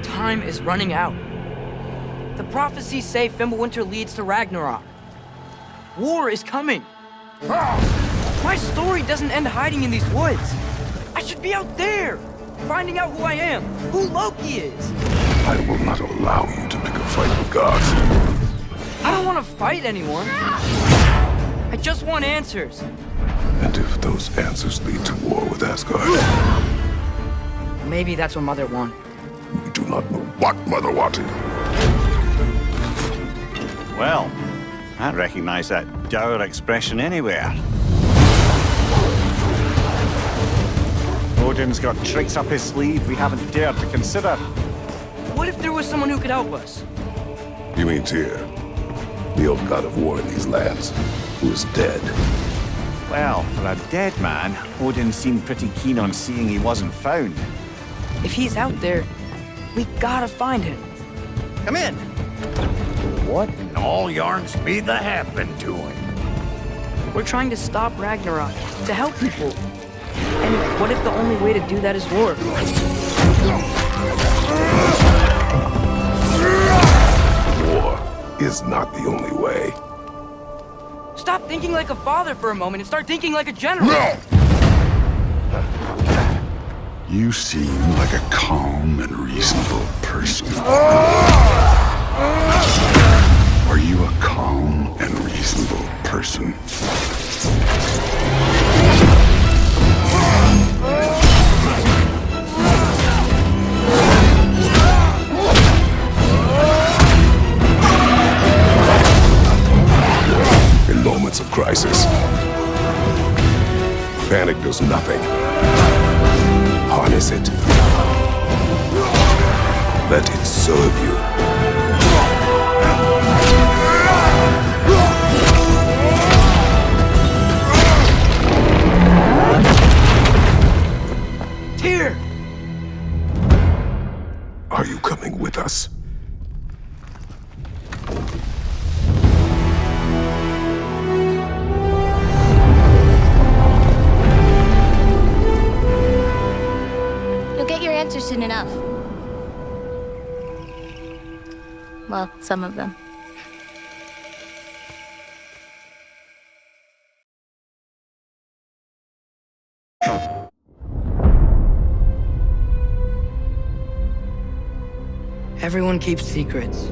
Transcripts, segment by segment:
Time is running out. The prophecies say Fimbulwinter leads to Ragnarok. War is coming. My story doesn't end hiding in these woods. I should be out there, finding out who I am, who Loki is. I will not allow you to pick a fight with gods. I don't want to fight anyone. I just want answers. And if those answers lead to war with Asgard? Maybe that's what Mother wanted. We do not know what Mother wanted. Well, I recognize that dour expression anywhere. Odin's got tricks up his sleeve we haven't dared to consider. What if there was someone who could help us? You mean Tyr, the old god of war in these lands, who is dead? Well, for a dead man, Odin seemed pretty keen on seeing he wasn't found. If he's out there, we gotta find him. Come in. What in all yarns be the happened to him? We're trying to stop Ragnarok, to help people. And what if the only way to do that is war? War is not the only way. Stop thinking like a father for a moment and start thinking like a general. No! You seem like a calm and reasonable person. Are you a calm and reasonable person? In moments of crisis, panic does nothing. Harness it. Let it serve you. Tyr! Are you coming with us? You'll get your answer soon enough. Well, some of them. Everyone keeps secrets.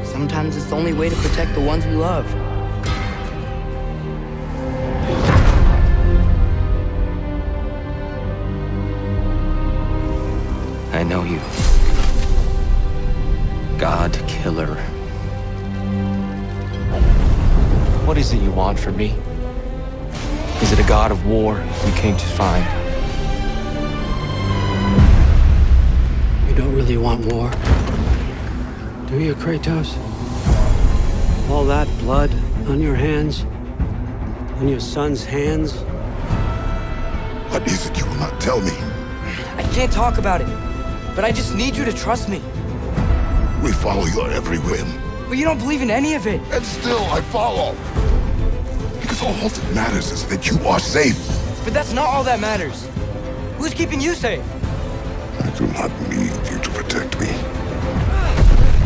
Sometimes it's the only way to protect the ones we love. I know you. God Killer. What is it you want from me? Is it a god of war you came to find? You don't really want war, do you, Kratos? All that blood on your hands, on your son's hands. What is it you will not tell me? I can't talk about it, but I just need you to trust me. We follow your every whim. But you don't believe in any of it. And still I follow. Because all that matters is that you are safe. But that's not all that matters. Who's keeping you safe? I do not need you to protect me.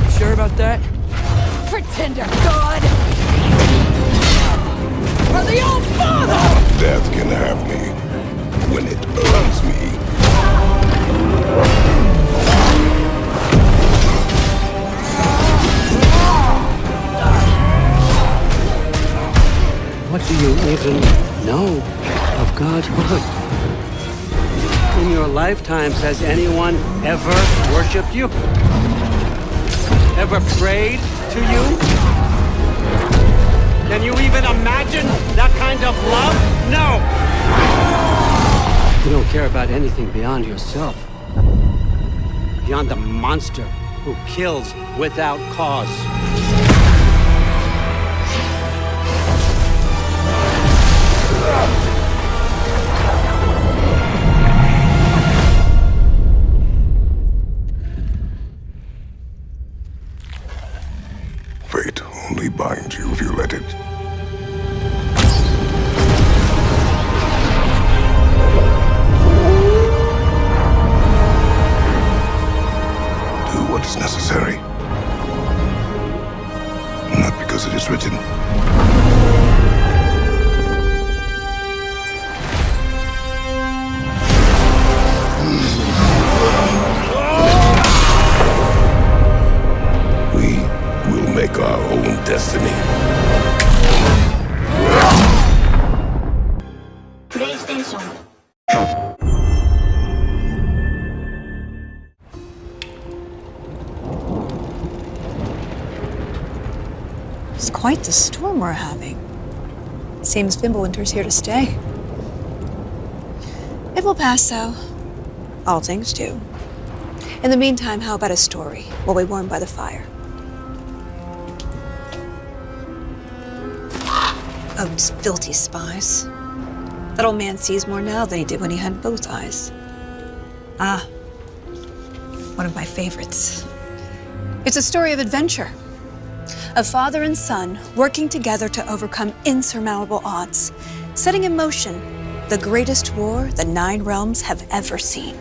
You sure about that? Pretender god! For the old father! Death can have me when it earns me. What do you even know of God's word? In your lifetimes, has anyone ever worshipped you? Ever prayed to you? Can you even imagine that kind of love? No! care about anything beyond yourself. Beyond the monster who kills without cause. Fate only binds you if you let it. Do what is necessary. Not because it is written. Make our own destiny. PlayStation. It's quite the storm we're having. Seems Fimbulwinter's here to stay. It will pass, though. All things do. In the meantime, how about a story while we warm by the fire? Oh, filthy spies. That old man sees more now than he did when he had both eyes. Ah, one of my favorites. It's a story of adventure. A father and son working together to overcome insurmountable odds, setting in motion the greatest war the 9 realms have ever seen.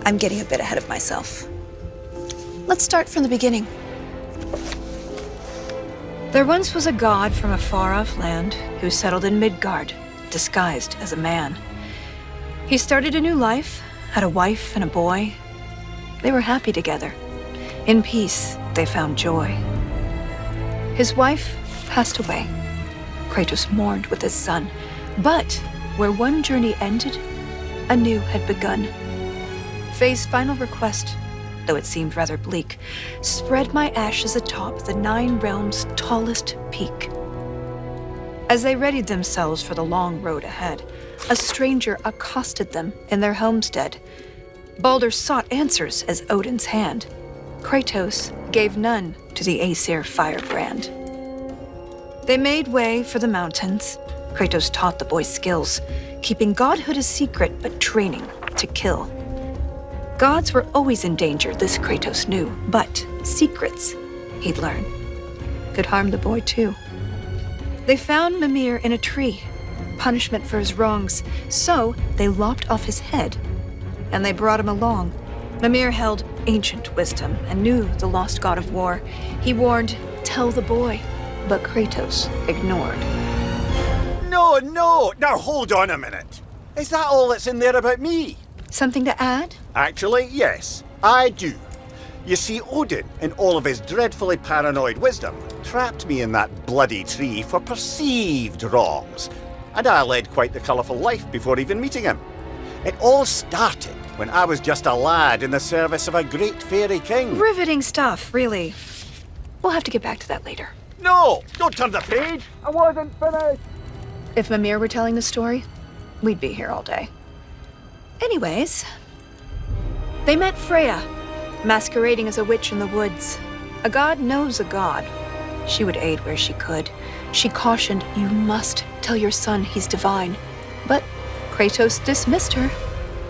I'm getting a bit ahead of myself. Let's start from the beginning. There once was a god from a far-off land who settled in Midgard, disguised as a man. He started a new life, had a wife and a boy. They were happy together. In peace, they found joy. His wife passed away. Kratos mourned with his son. But where one journey ended, a new had begun. Faye's final request, though it seemed rather bleak, spread my ashes atop the 9 realms' tallest peak. As they readied themselves for the long road ahead, a stranger accosted them in their homestead. Baldur sought answers as Odin's hand. Kratos gave none to the Aesir firebrand. They made way for the mountains. Kratos taught the boy skills, keeping godhood a secret but training to kill. Gods were always in danger, this Kratos knew, but secrets, he'd learn, could harm the boy too. They found Mimir in a tree, punishment for his wrongs, so they lopped off his head, and they brought him along. Mimir held ancient wisdom and knew the lost god of war. He warned, tell the boy, but Kratos ignored. No, now hold on a minute. Is that all that's in there about me? Something to add? Actually, yes, I do. You see, Odin, in all of his dreadfully paranoid wisdom, trapped me in that bloody tree for perceived wrongs, and I led quite the colourful life before even meeting him. It all started when I was just a lad in the service of a great fairy king. Riveting stuff, really. We'll have to get back to that later. No! Don't turn the page! I wasn't finished! If Mimir were telling the story, we'd be here all day. Anyways, they met Freya, masquerading as a witch in the woods. A god knows a god. She would aid where she could. She cautioned, you must tell your son he's divine. But Kratos dismissed her.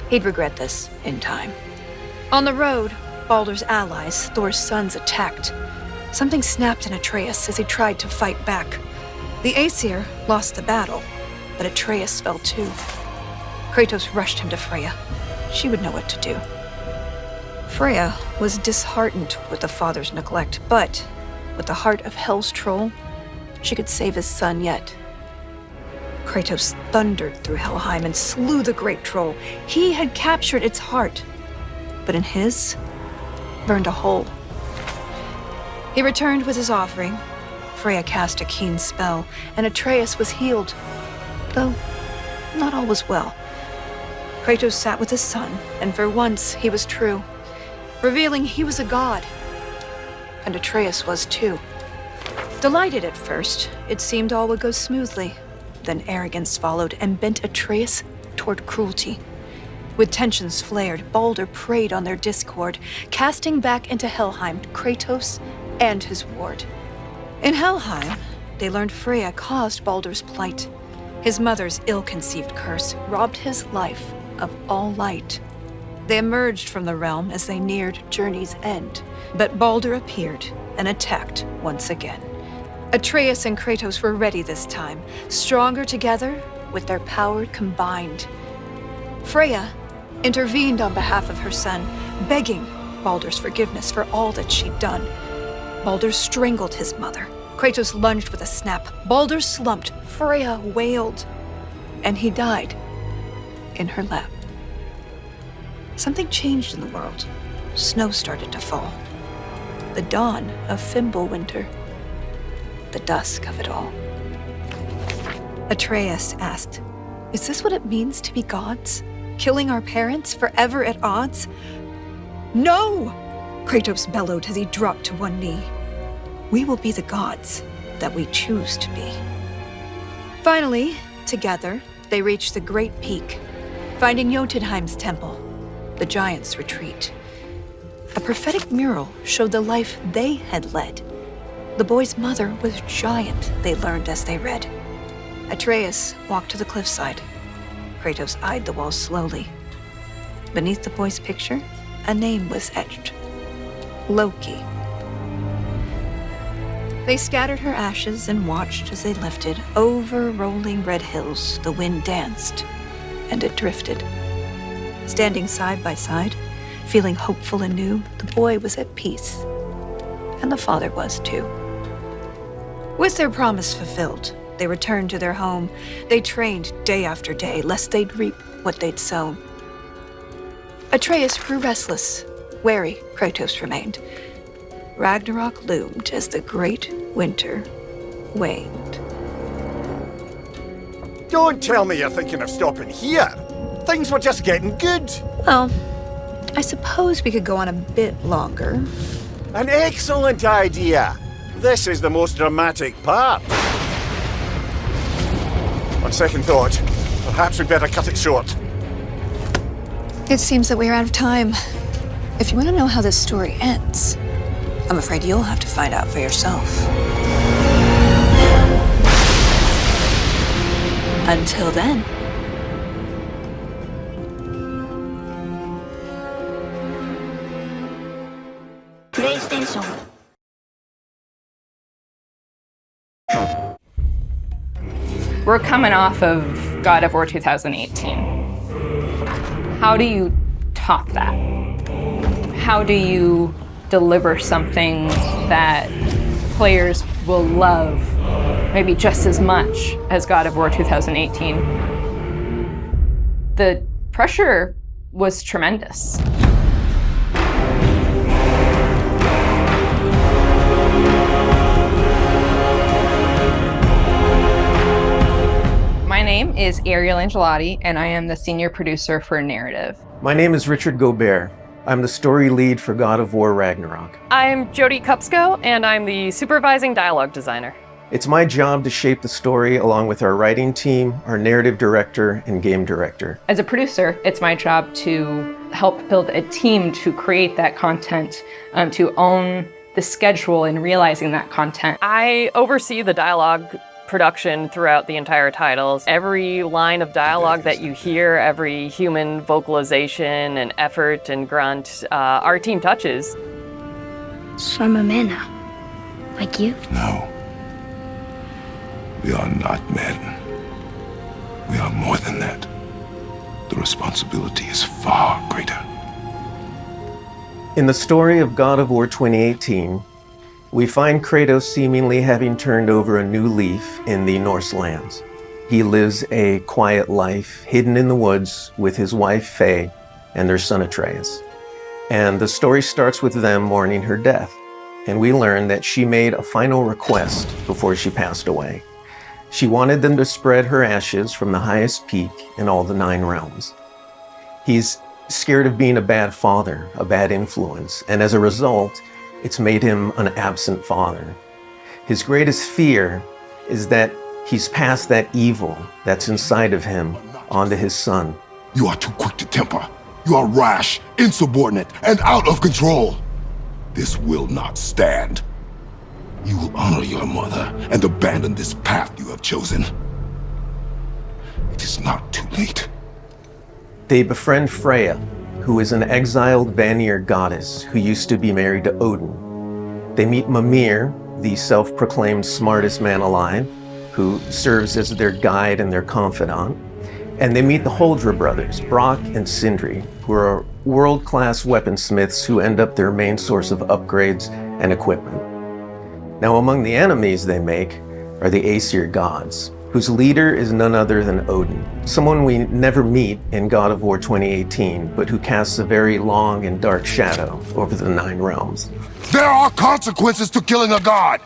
He'd regret this in time. On the road, Baldur's allies, Thor's sons, attacked. Something snapped in Atreus as he tried to fight back. The Aesir lost the battle, but Atreus fell too. Kratos rushed him to Freya. She would know what to do. Freya was disheartened with the father's neglect, but with the heart of Hell's troll, she could save his son yet. Kratos thundered through Helheim and slew the great troll. He had captured its heart, but in his burned a hole. He returned with his offering. Freya cast a keen spell, and Atreus was healed, though not all was well. Kratos sat with his son, and for once he was true, revealing he was a god, and Atreus was too. Delighted at first, it seemed all would go smoothly. Then arrogance followed and bent Atreus toward cruelty. With tensions flared, Baldur preyed on their discord, casting back into Helheim Kratos and his ward. In Helheim, they learned Freya caused Baldur's plight. His mother's ill-conceived curse robbed his life of all light. They emerged from the realm as they neared journey's end, but Baldur appeared and attacked once again. Atreus and Kratos were ready this time, stronger together with their power combined. Freya intervened on behalf of her son, begging Baldur's forgiveness for all that she'd done. Baldur strangled his mother. Kratos lunged with a snap. Baldur slumped. Freya wailed. And he died in her lap. Something changed in the world. Snow started to fall. The dawn of Fimbulwinter. The dusk of it all. Atreus asked, "Is this what it means to be gods? Killing our parents forever at odds?" "No!" Kratos bellowed as he dropped to one knee. "We will be the gods that we choose to be." Finally, together, they reached the Great Peak, finding Jotunheim's temple, the giants' retreat. A prophetic mural showed the life they had led. The boy's mother was giant, they learned as they read. Atreus walked to the cliffside. Kratos eyed the walls slowly. Beneath the boy's picture, a name was etched. Loki. They scattered her ashes and watched as they lifted. Over rolling red hills, the wind danced, and it drifted. Standing side by side, feeling hopeful and new, the boy was at peace. And the father was too. With their promise fulfilled, they returned to their home. They trained day after day, lest they'd reap what they'd sown. Atreus grew restless. Wary, Kratos remained. Ragnarok loomed as the great winter waned. Don't tell me you're thinking of stopping here. Things were just getting good. Well, I suppose we could go on a bit longer. An excellent idea. This is the most dramatic part. On second thought, perhaps we'd better cut it short. It seems that we're out of time. If you want to know how this story ends, I'm afraid you'll have to find out for yourself. Until then. PlayStation. We're coming off of God of War 2018. How do you top that? How do you deliver something that players will love maybe just as much as God of War 2018? The pressure was tremendous. My name is Ariel Angelotti, and I am the senior producer for narrative. My name is Richard Gobert. I'm the story lead for God of War Ragnarok. I'm Jodie Kupsko, and I'm the supervising dialogue designer. It's my job to shape the story along with our writing team, our narrative director, and game director. As a producer, it's my job to help build a team to create that content, to own the schedule in realizing that content. I oversee the dialogue production throughout the entire titles. Every line of dialogue that you hear, every human vocalization and effort and grunt, our team touches. So I'm a man now. Like you? No. We are not men. We are more than that. The responsibility is far greater. In the story of God of War 2018, we find Kratos seemingly having turned over a new leaf in the Norse lands. He lives a quiet life, hidden in the woods with his wife Faye and their son Atreus. And the story starts with them mourning her death. And we learn that she made a final request before she passed away. She wanted them to spread her ashes from the highest peak in all the 9 realms. He's scared of being a bad father, a bad influence, and as a result, it's made him an absent father. His greatest fear is that he's past that evil that's inside of him onto his son. You are too quick to temper. You are rash, insubordinate, and out of control. This will not stand. You will honor your mother and abandon this path you have chosen. It is not too late. They befriend Freya, who is an exiled Vanir goddess who used to be married to Odin. They meet Mimir, the self-proclaimed smartest man alive, who serves as their guide and their confidant. And they meet the Holdra brothers, Brock and Sindri, who are world-class weaponsmiths who end up their main source of upgrades and equipment. Now, among the enemies they make are the Aesir gods, whose leader is none other than Odin, someone we never meet in God of War 2018, but who casts a very long and dark shadow over the 9 realms. There are consequences to killing a god!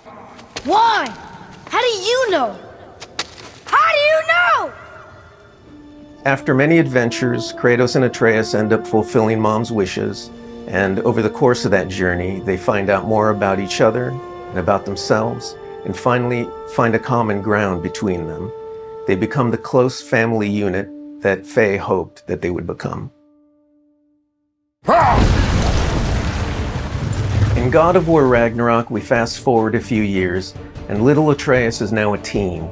Why? How do you know? How do you know? After many adventures, Kratos and Atreus end up fulfilling Mom's wishes, and over the course of that journey, they find out more about each other and about themselves, and finally find a common ground between them. They become the close family unit that Faye hoped that they would become. In God of War Ragnarok, we fast forward a few years, and little Atreus is now a teen,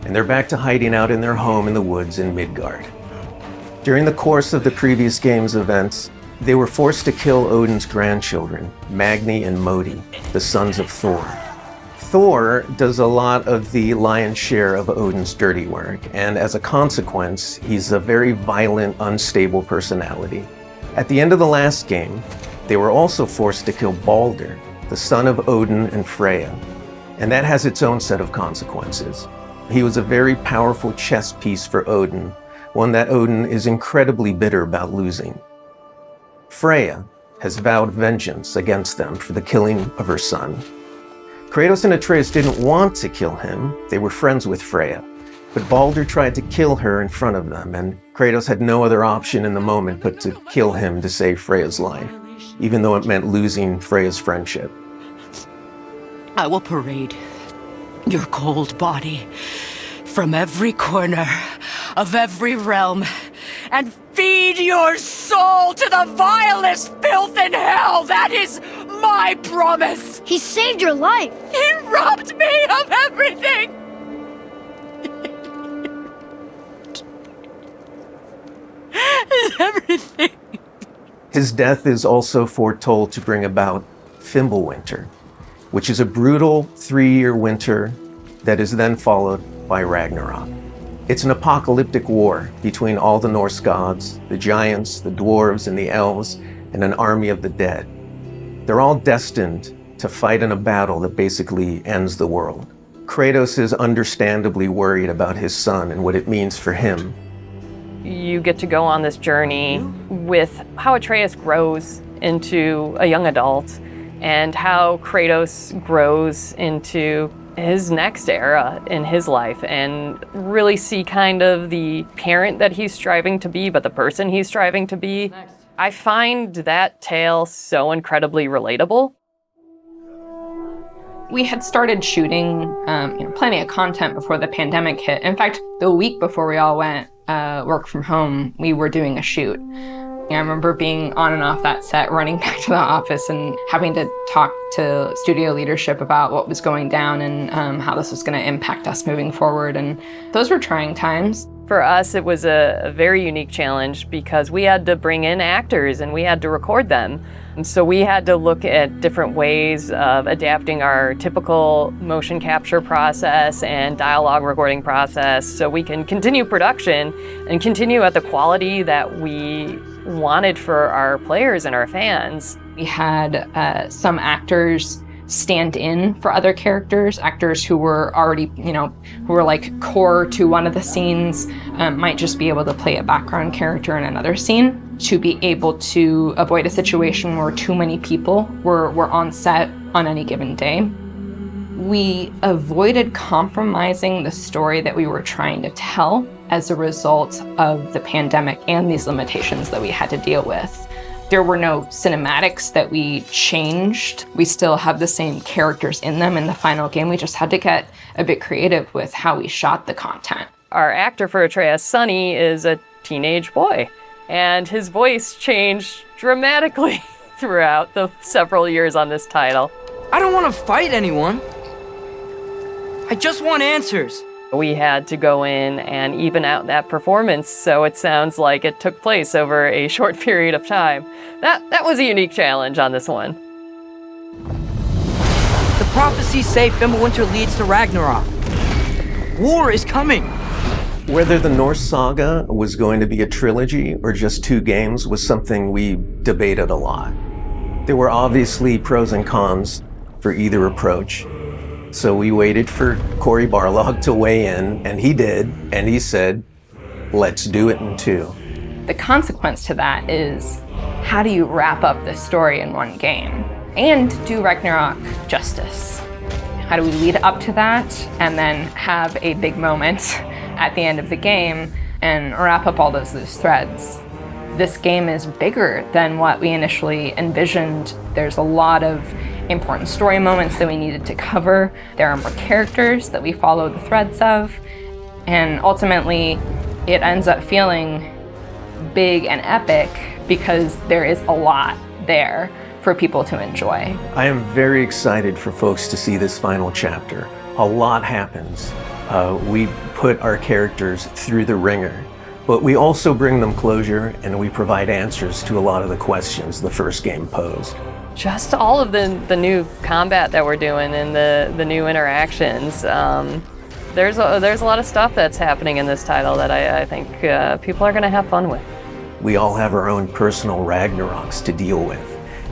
and they're back to hiding out in their home in the woods in Midgard. During the course of the previous game's events, they were forced to kill Odin's grandchildren, Magni and Modi, the sons of Thor. Thor does a lot of the lion's share of Odin's dirty work, and as a consequence, he's a very violent, unstable personality. At the end of the last game, they were also forced to kill Balder, the son of Odin and Freya, and that has its own set of consequences. He was a very powerful chess piece for Odin, one that Odin is incredibly bitter about losing. Freya has vowed vengeance against them for the killing of her son. Kratos and Atreus didn't want to kill him, they were friends with Freya, but Balder tried to kill her in front of them, and Kratos had no other option in the moment but to kill him to save Freya's life, even though it meant losing Freya's friendship. I will parade your cold body from every corner of every realm and feed your soul to the vilest filth in hell. That is my promise. He saved your life. He robbed me of everything. Everything. His death is also foretold to bring about Fimbulwinter, which is a brutal 3-year winter that is then followed by Ragnarok. It's an apocalyptic war between all the Norse gods, the giants, the dwarves, and the elves, and an army of the dead. They're all destined to fight in a battle that basically ends the world. Kratos is understandably worried about his son and what it means for him. You get to go on this journey with how Atreus grows into a young adult and how Kratos grows into his next era in his life, and really see kind of the parent that he's striving to be, but the person he's striving to be. I find that tale so incredibly relatable. We had started shooting plenty of content before the pandemic hit. In fact, the week before we all went work from home, we were doing a shoot. I remember being on and off that set, running back to the office and having to talk to studio leadership about what was going down and how this was going to impact us moving forward. And those were trying times. For us, it was a very unique challenge because we had to bring in actors and we had to record them. And so we had to look at different ways of adapting our typical motion capture process and dialogue recording process so we can continue production and continue at the quality that we wanted for our players and our fans. We had some actors stand in for other characters, actors who were already, who were like core to one of the scenes, might just be able to play a background character in another scene to be able to avoid a situation where too many people were on set on any given day. We avoided compromising the story that we were trying to tell as a result of the pandemic and these limitations that we had to deal with. There were no cinematics that we changed. We still have the same characters in them in the final game. We just had to get a bit creative with how we shot the content. Our actor for Atreus, Sony, is a teenage boy, and his voice changed dramatically throughout the several years on this title. I don't want to fight anyone. I just want answers. We had to go in and even out that performance so it sounds like it took place over a short period of time. That was a unique challenge on this one. The prophecies say Fimbulwinter leads to Ragnarok. War is coming. Whether the Norse saga was going to be a trilogy or just 2 games was something we debated a lot. There were obviously pros and cons for either approach. So we waited for Cory Barlog to weigh in, and he did, and he said, let's do it in 2. The consequence to that is, how do you wrap up the story in 1 game and do Ragnarok justice? How do we lead up to that and then have a big moment at the end of the game and wrap up all those loose threads? This game is bigger than what we initially envisioned. There's a lot of important story moments that we needed to cover. There are more characters that we follow the threads of. And ultimately, it ends up feeling big and epic because there is a lot there for people to enjoy. I am very excited for folks to see this final chapter. A lot happens. We put our characters through the ringer, but we also bring them closure and we provide answers to a lot of the questions the first game posed. Just all of the new combat that we're doing and the new interactions. There's a lot of stuff that's happening in this title that I think people are going to have fun with. We all have our own personal Ragnaroks to deal with.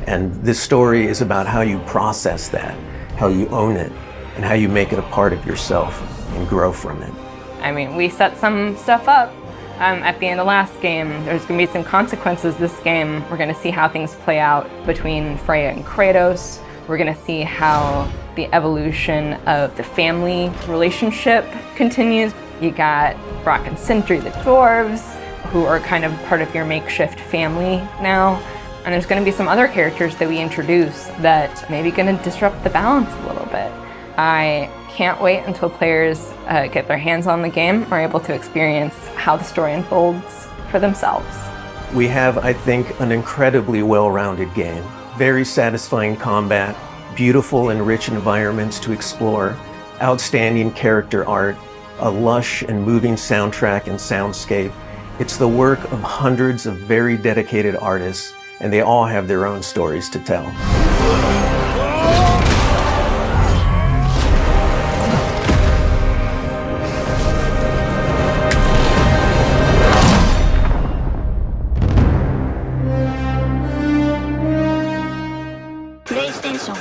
And this story is about how you process that, how you own it, and how you make it a part of yourself and grow from it. I mean, we set some stuff up at the end of last game. There's going to be some consequences this game. We're going to see how things play out between Freya and Kratos. We're going to see how the evolution of the family relationship continues. You got Brock and Sindri, the dwarves, who are kind of part of your makeshift family now. And there's going to be some other characters that we introduce that maybe going to disrupt the balance a little bit. I can't wait until players get their hands on the game or are able to experience how the story unfolds for themselves. We have, I think, an incredibly well-rounded game. Very satisfying combat, beautiful and rich environments to explore, outstanding character art, a lush and moving soundtrack and soundscape. It's the work of hundreds of very dedicated artists, and they all have their own stories to tell. PlayStation